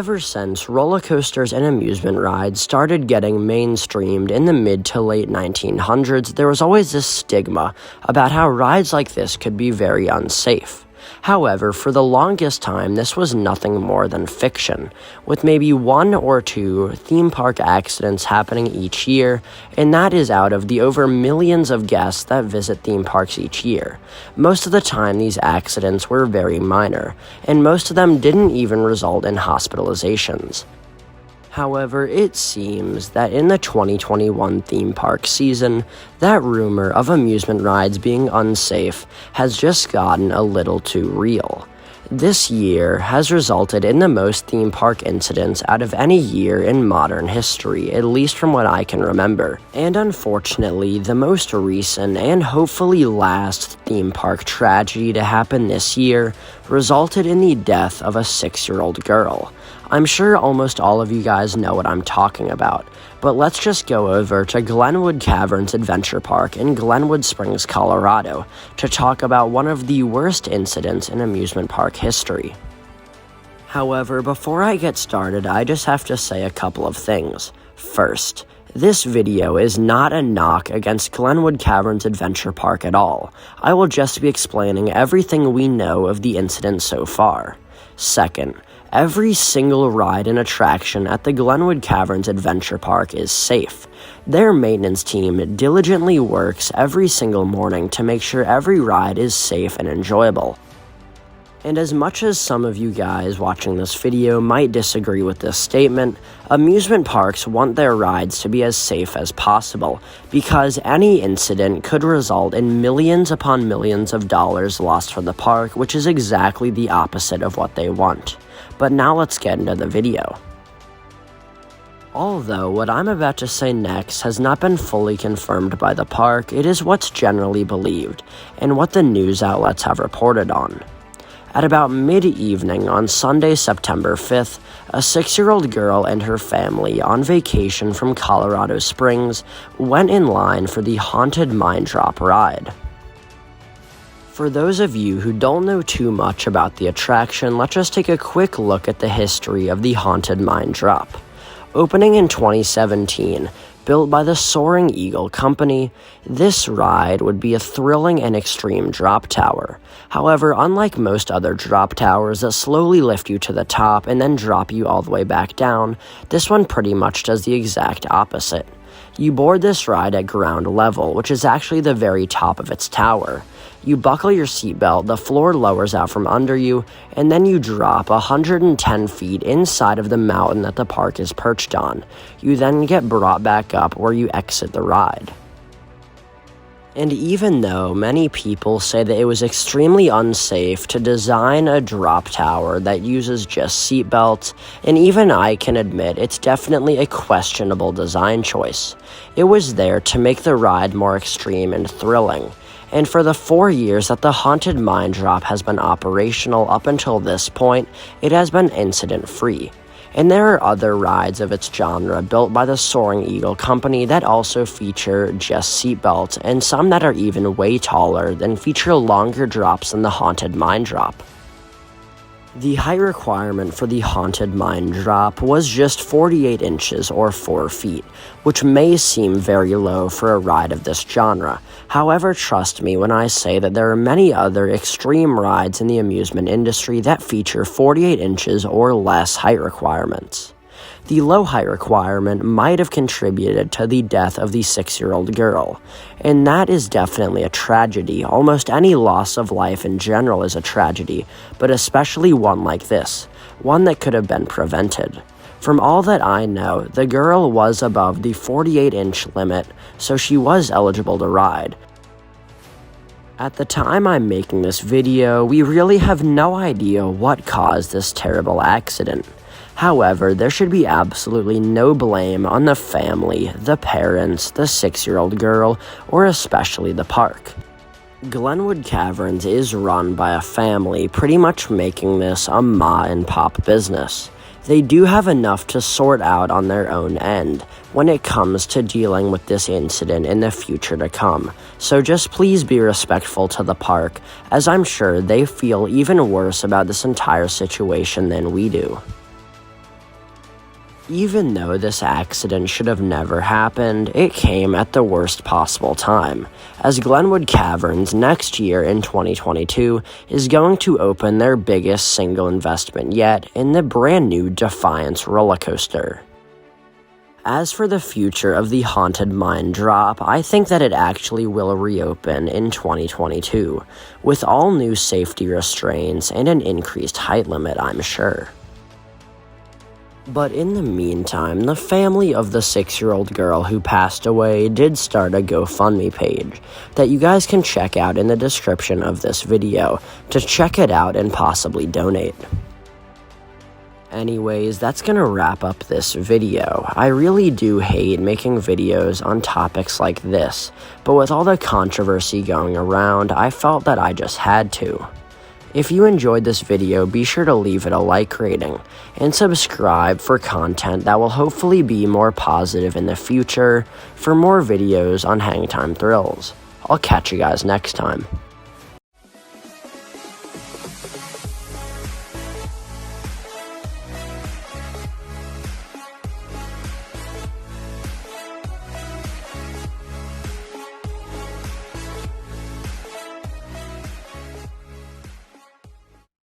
Ever since roller coasters and amusement rides started getting mainstreamed in the mid to late 1900s, there was always this stigma about how rides like this could be very unsafe. However, for the longest time, this was nothing more than fiction, with maybe 1 or 2 theme park accidents happening each year, and that is out of the over millions of guests that visit theme parks each year. Most of the time, these accidents were very minor, and most of them didn't even result in hospitalizations. However, it seems that in the 2021 theme park season, that rumor of amusement rides being unsafe has just gotten a little too real. This year has resulted in the most theme park incidents out of any year in modern history, at least from what I can remember. And unfortunately, the most recent and hopefully last theme park tragedy to happen this year resulted in the death of a 6-year-old girl. I'm sure almost all of you guys know what I'm talking about, but let's just go over to Glenwood Caverns Adventure Park in Glenwood Springs, Colorado, to talk about one of the worst incidents in amusement park history. However, before I get started, I just have to say a couple of things. First, this video is not a knock against Glenwood Caverns Adventure Park at all. I will just be explaining everything we know of the incident so far. Second, every single ride and attraction at the Glenwood Caverns Adventure Park is safe. Their maintenance team diligently works every single morning to make sure every ride is safe and enjoyable. And as much as some of you guys watching this video might disagree with this statement, amusement parks want their rides to be as safe as possible, because any incident could result in millions upon millions of dollars lost for the park, which is exactly the opposite of what they want. But now let's get into the video. Although what I'm about to say next has not been fully confirmed by the park, it is what's generally believed, and what the news outlets have reported on. At about mid-evening on Sunday, September 5th, a 6-year-old girl and her family on vacation from Colorado Springs went in line for the Haunted Mine Drop ride. For those of you who don't know too much about the attraction, let's just take a quick look at the history of the Haunted Mine Drop. Opening in 2017, built by the Soaring Eagle Company, this ride would be a thrilling and extreme drop tower. However, unlike most other drop towers that slowly lift you to the top and then drop you all the way back down, this one pretty much does the exact opposite. You board this ride at ground level, which is actually the very top of its tower. You buckle your seatbelt, the floor lowers out from under you, and then you drop 110 feet inside of the mountain that the park is perched on. You then get brought back up where you exit the ride. And even though many people say that it was extremely unsafe to design a drop tower that uses just seatbelts, and even I can admit it's definitely a questionable design choice, it was there to make the ride more extreme and thrilling. And for the 4 years that the Haunted Mine Drop has been operational up until this point, it has been incident-free. And there are other rides of its genre built by the Soaring Eagle Company that also feature just seatbelts, and some that are even way taller and feature longer drops than the Haunted Mine Drop. The height requirement for the Haunted Mine Drop was just 48 inches or 4 feet, which may seem very low for a ride of this genre. However, trust me when I say that there are many other extreme rides in the amusement industry that feature 48 inches or less height requirements. The low height requirement might have contributed to the death of the 6-year-old girl, and that is definitely a tragedy. Almost any loss of life in general is a tragedy, but especially one like this, one that could have been prevented. From all that I know, the girl was above the 48-inch limit, so she was eligible to ride. At the time I'm making this video, we really have no idea what caused this terrible accident. However, there should be absolutely no blame on the family, the parents, the 6-year-old girl, or especially the park. Glenwood Caverns is run by a family, pretty much making this a ma and pop business. They do have enough to sort out on their own end when it comes to dealing with this incident in the future to come, so just please be respectful to the park, as I'm sure they feel even worse about this entire situation than we do. Even though this accident should have never happened, it came at the worst possible time, as Glenwood Caverns next year in 2022 is going to open their biggest single investment yet in the brand new Defiance roller coaster. As for the future of the Haunted Mine drop, I think that it actually will reopen in 2022, with all new safety restraints and an increased height limit, I'm sure. But in the meantime, the family of the 6-year-old girl who passed away did start a GoFundMe page that you guys can check out in the description of this video to check it out and possibly donate. Anyways, that's gonna wrap up this video. I really do hate making videos on topics like this, but with all the controversy going around, I felt that I just had to. If you enjoyed this video, be sure to leave it a like rating, and subscribe for content that will hopefully be more positive in the future for more videos on Hangtime Thrills. I'll catch you guys next time.